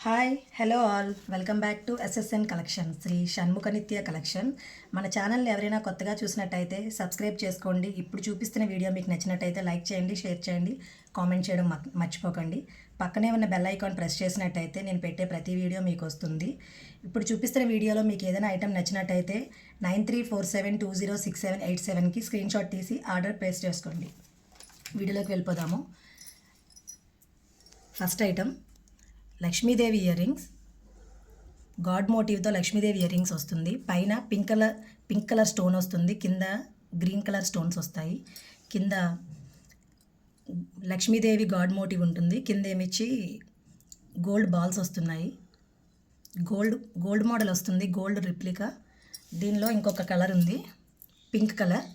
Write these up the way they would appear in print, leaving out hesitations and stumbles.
Hi hello all welcome back to SSN collection Shri Shanmukhanitya collection. మన ఛానల్ని ఎవరైనా కొత్తగా చూసినట్టయితే సబ్స్క్రైబ్ చేసుకోండి. ఇప్పుడు చూపిస్తున్న వీడియో మీకు నచ్చినట్టయితే లైక్ చేయండి, షేర్ చేయండి, కామెంట్ చేయడం మర్చిపోకండి. పక్కనే ఉన్న బెల్ ఐకాన్ ప్రెస్ చేసినట్టయితే నేను పెట్టే ప్రతి వీడియో మీకు వస్తుంది. ఇప్పుడు చూపిస్తున్న వీడియోలో మీకు ఏదైనా ఐటెం నచ్చినట్టయితే 9347206787కి స్క్రీన్ షాట్ తీసి ఆర్డర్ ప్లేస్ చేసుకోండి. వీడియోలోకి వెళ్ళిపోదాము. First item Lakshmidevi earrings, god మోటివ్తో లక్ష్మీదేవి ఇయర్ రింగ్స్ వస్తుంది. పైన పింక్ కలర్ స్టోన్ వస్తుంది, కింద గ్రీన్ కలర్ స్టోన్స్ వస్తాయి. కింద లక్ష్మీదేవి గాడ్ మోటివ్ ఉంటుంది, కింద ఏమిచ్చి గోల్డ్ బాల్స్ వస్తున్నాయి. గోల్డ్ మోడల్ వస్తుంది, గోల్డ్ రిప్లికా. దీనిలో ఇంకొక కలర్ ఉంది, pink colour,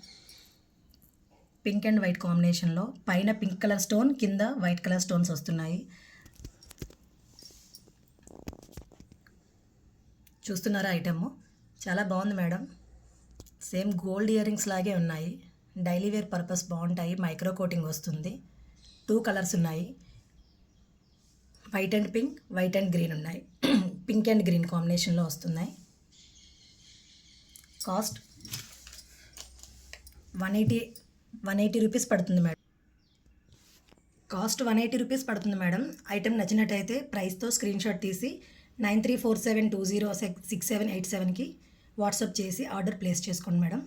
pink and white కాంబినేషన్లో. పైన పింక్ కలర్ స్టోన్, కింద వైట్ కలర్ స్టోన్స్ వస్తున్నాయి. చూస్తున్నారా ఐటమ్? చాలా బాగుంది madam. Same gold ear rings లాగే ఉన్నాయి. డైలీ వేర్ పర్పస్ బాగుంటాయి. మైక్రో కోటింగ్ వస్తుంది. 2 కలర్స్ ఉన్నాయి, white and pink, white and green ఉన్నాయి. పింక్ అండ్ గ్రీన్ కాంబినేషన్లో వస్తున్నాయి. కాస్ట్ 180 రూపీస్ పడుతుంది మేడం. కాస్ట్ 180 రూపీస్ పడుతుంది మేడం. ఐటెం నచ్చినట్టయితే ప్రైస్తో స్క్రీన్ షాట్ తీసి 9347206787కి వాట్సాప్ చేసి ఆర్డర్ ప్లేస్ చేసుకోండి madam.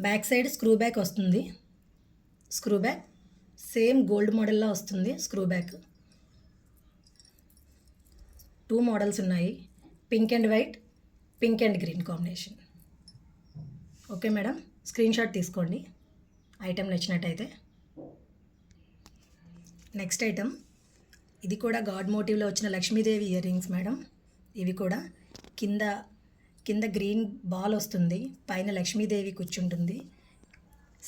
Back side screw back వస్తుంది. స్క్రూ బ్యాక్ సేమ్ గోల్డ్ మోడల్లో వస్తుంది. స్క్రూ బ్యాక్ 2 మోడల్స్ ఉన్నాయి, pink and white, pink and green combination. Okay madam, screen shot తీసుకోండి ఐటెం నచ్చినట్టయితే. నెక్స్ట్ ఐటమ్, ఇది కూడా గాడ్ మోటివ్లో వచ్చిన లక్ష్మీదేవి ఇయర్ రింగ్స్ మేడం. ఇవి కూడా కింద గ్రీన్ బాల్ వస్తుంది, పైన లక్ష్మీదేవి కూర్చుంటుంది.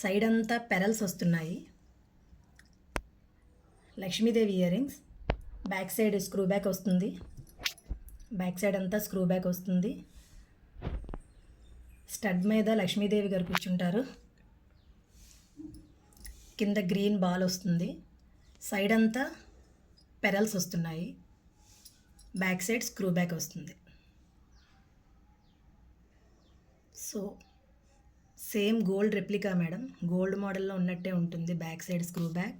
సైడ్ అంతా పెరల్స్ వస్తున్నాయి. Lakshmidevi ear rings. Back side screw back వస్తుంది. బ్యాక్ సైడ్ అంతా స్క్రూ బ్యాక్ వస్తుంది. స్టడ్ మీద లక్ష్మీదేవి గారు కూర్చుంటారు. కింద గ్రీన్ బాల్ వస్తుంది. సైడ్ అంతా పెరల్స్ వస్తున్నాయి. బ్యాక్ సైడ్ స్క్రూ బ్యాక్ వస్తుంది. So same gold replica madam, gold మోడల్లో ఉన్నట్టే ఉంటుంది. Back side screw back.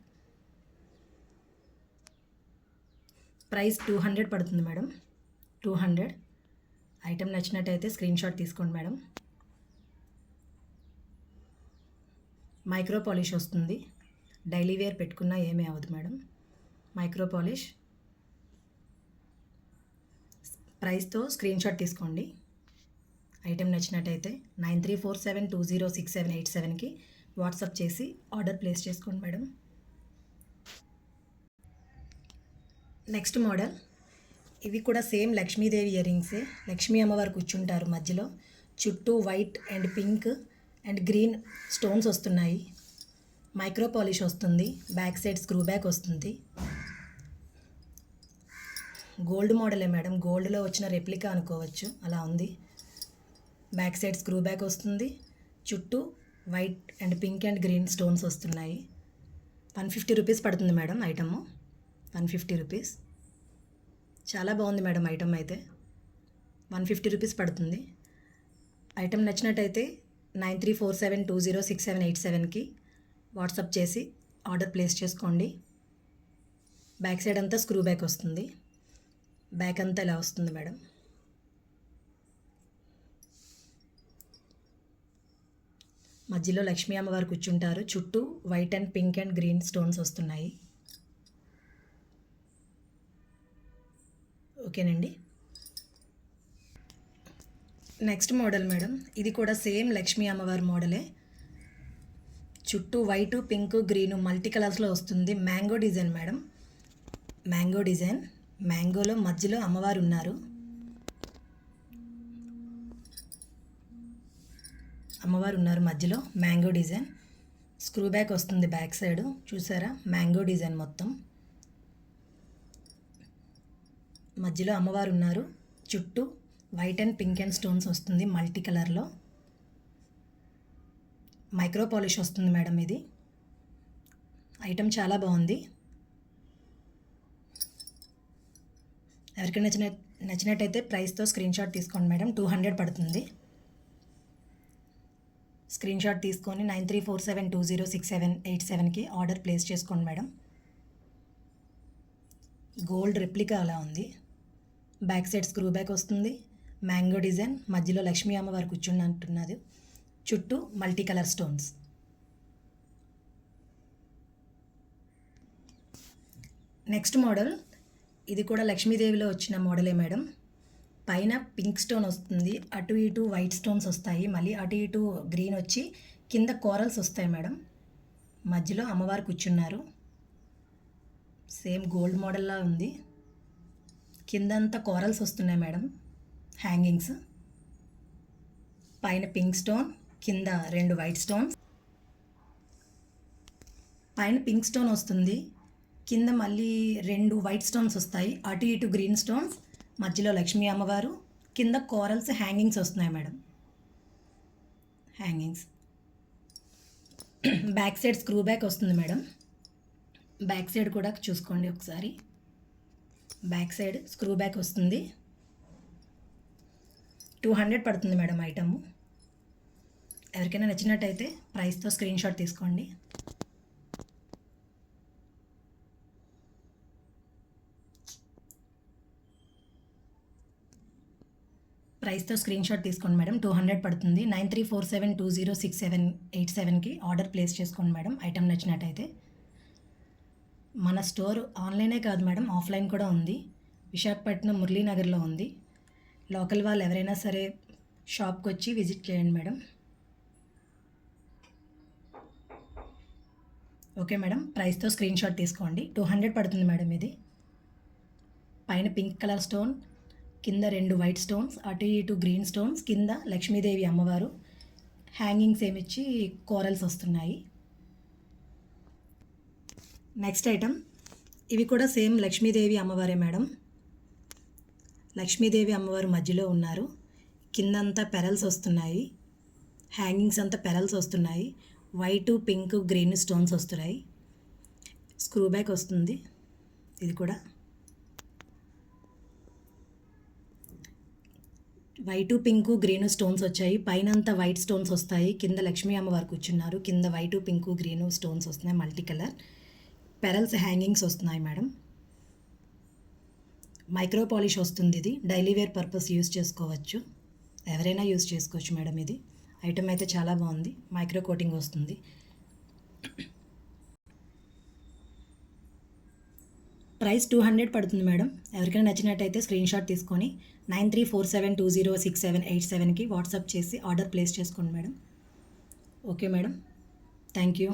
Price 200 పడుతుంది మేడం. 200. ఐటెం నచ్చినట్టయితే స్క్రీన్ షాట్ తీసుకోండి మేడం. మైక్రో పాలిష్ వస్తుంది. డైలీ వేర్ పెట్టుకున్నా ఏమీ అవ్వదు మేడం. Micro polish. ప్రైస్తో స్క్రీన్ షాట్ తీసుకోండి ఐటెం నచ్చినట్టయితే. 9347206787కి వాట్సాప్ చేసి ఆర్డర్ ప్లేస్ చేసుకోండి మేడం. నెక్స్ట్ మోడల్, ఇవి కూడా సేమ్ లక్ష్మీదేవి ఇయర్ రింగ్సే. లక్ష్మీ అమ్మవారు కూర్చుంటారు మధ్యలో. చుట్టూ white and pink and green stones వస్తున్నాయి. మైక్రో పాలిష్ వస్తుంది. బ్యాక్ సైడ్ స్క్రూ బ్యాక్ వస్తుంది. గోల్డ్ మోడలే మేడం, గోల్డ్లో వచ్చిన రెప్లికా అనుకోవచ్చు, అలా ఉంది. బ్యాక్ సైడ్ స్క్రూ బ్యాక్ వస్తుంది. చుట్టూ white and pink and green stones వస్తున్నాయి. 150 రూపీస్ పడుతుంది మేడం ఐటమ్. 150 రూపీస్. చాలా బాగుంది మేడం ఐటమ్ అయితే. 150 రూపీస్ పడుతుంది. ఐటమ్ నచ్చినట్టయితే 9347206787కి వాట్సాప్ చేసి ఆర్డర్ ప్లేస్ చేసుకోండి. బ్యాక్ సైడ్ అంతా స్క్రూ బ్యాక్ వస్తుంది. బ్యాక్ అంతా ఇలా వస్తుంది మేడం. మధ్యలో లక్ష్మీ అమ్మవారు కూర్చుంటారు. చుట్టూ white and pink and green stones వస్తున్నాయి. ఓకేనండి. నెక్స్ట్ మోడల్ మేడం, ఇది కూడా సేమ్ లక్ష్మీ అమ్మవారి మోడలే. చుట్టూ వైట్, పింక్, గ్రీన్ మల్టీ కలర్స్లో వస్తుంది. Mango design madam. Mango design. మ్యాంగోలో మధ్యలో అమ్మవారు ఉన్నారు. మధ్యలో మ్యాంగో డిజైన్. స్క్రూ బ్యాక్ వస్తుంది బ్యాక్ సైడ్. చూసారా మ్యాంగో డిజైన్ మొత్తం. మధ్యలో అమ్మవారు ఉన్నారు. చుట్టూ white and pink and stones వస్తుంది మల్టీ కలర్లో. మైక్రో పాలిష్ వస్తుంది మేడం ఇది. ఐటెం చాలా బాగుంది. ఎవరికైనా నచ్చినట్టయితే ప్రైస్తో స్క్రీన్ షాట్ తీసుకోండి మేడం. 200 పడుతుంది. స్క్రీన్ షాట్ తీసుకొని 9347206787కి ఆర్డర్ ప్లేస్ చేసుకోండి మేడం. గోల్డ్ రెప్లికా అలా ఉంది. బ్యాక్ సైడ్ స్క్రూ బ్యాక్ వస్తుంది. మ్యాంగో డిజైన్, మధ్యలో లక్ష్మీ అమ్మవారు కూర్చుని అంటున్నది. చుట్టూ multi colour stones. Next model, ఇది కూడా లక్ష్మీదేవిలో వచ్చిన మోడలే మేడం. పైన పింక్ స్టోన్ వస్తుంది, అటు ఇటు వైట్ స్టోన్స్ వస్తాయి, మళ్ళీ అటు ఇటు గ్రీన్ వచ్చి కింద కోరల్స్ వస్తాయి మేడం. మధ్యలో అమ్మవారు కూర్చున్నారు. సేమ్ గోల్డ్ మోడల్లా ఉంది. కిందంతా కోరల్స్ వస్తున్నాయి మేడం, హ్యాంగింగ్స్. పైన పింక్ స్టోన్, కింద 2 వైట్ స్టోన్స్. పైన పింక్ స్టోన్ వస్తుంది, కింద మళ్ళీ 2 వైట్ స్టోన్స్ వస్తాయి, అటు ఇటు గ్రీన్ స్టోన్స్, మధ్యలో లక్ష్మీ అమ్మవారు, కింద కోరల్స్ హ్యాంగింగ్స్ వస్తున్నాయి madam. Hangings. Back side screw back వస్తుంది మేడం. బ్యాక్ సైడ్ కూడా చూసుకోండి ఒకసారి. బ్యాక్ సైడ్ స్క్రూ బ్యాక్ వస్తుంది. 200 పడుతుంది మేడం ఐటము. ఎవరికైనా నచ్చినట్టయితే ప్రైస్తో స్క్రీన్ షాట్ తీసుకోండి. ప్రైస్తో స్క్రీన్ షాట్ తీసుకోండి మేడం. 200 పడుతుంది. 9347206787కి ఆర్డర్ ప్లేస్ చేసుకోండి మేడం ఐటమ్ నచ్చినట్టయితే. మన స్టోర్ ఆన్లైనే కాదు మేడం, ఆఫ్లైన్ కూడా ఉంది. విశాఖపట్నం మురళీనగర్లో ఉంది. లోకల్ వాళ్ళు ఎవరైనా సరే షాప్కి వచ్చి విజిట్ చేయండి మేడం. ఓకే మేడం, ప్రైస్తో స్క్రీన్ షాట్ తీసుకోండి. 200 పడుతుంది మేడం ఇది. పైన పింక్ కలర్ స్టోన్, కింద 2 వైట్ స్టోన్స్, అటు ఇటు గ్రీన్ స్టోన్స్, కింద లక్ష్మీదేవి అమ్మవారు హ్యాంగింగ్స్ ఏమిచ్చి కోరల్స్ వస్తున్నాయి. నెక్స్ట్ ఐటమ్, ఇవి కూడా సేమ్ లక్ష్మీదేవి అమ్మవారే మేడం. లక్ష్మీదేవి అమ్మవారు మధ్యలో ఉన్నారు. కిందంతా పెరల్స్ వస్తున్నాయి, హ్యాంగింగ్స్ అంతా పెరల్స్ వస్తున్నాయి. వైటు, పింక్, గ్రీన్ స్టోన్స్ వస్తున్నాయి. స్క్రూ బ్యాక్ వస్తుంది. ఇది కూడా వైటు, పింకు, గ్రీను స్టోన్స్ వచ్చాయి. పైన అంతా వైట్ స్టోన్స్ వస్తాయి. కింద లక్ష్మీ అమ్మవారు కూర్చున్నారు. కింద వైటు, పింకు, గ్రీను స్టోన్స్ వస్తున్నాయి, మల్టీ కలర్. పెరల్స్ హ్యాంగింగ్స్ వస్తున్నాయి మేడం. మైక్రో పాలిష్ వస్తుంది. ఇది డైలీ వేర్ పర్పస్ యూస్ చేసుకోవచ్చు, ఎవరైనా యూస్ చేసుకోవచ్చు మేడం. ఇది ఐటమ్ అయితే చాలా బాగుంది. మైక్రో కోటింగ్ వస్తుంది. ప్రైస్ 200 పడుతుంది మేడం. ఎవరికైనా నచ్చినట్టయితే స్క్రీన్ షాట్ తీసుకొని 9347206787కి వాట్సాప్ చేసి ఆర్డర్ ప్లేస్ చేసుకోండి madam. Okay madam, thank you.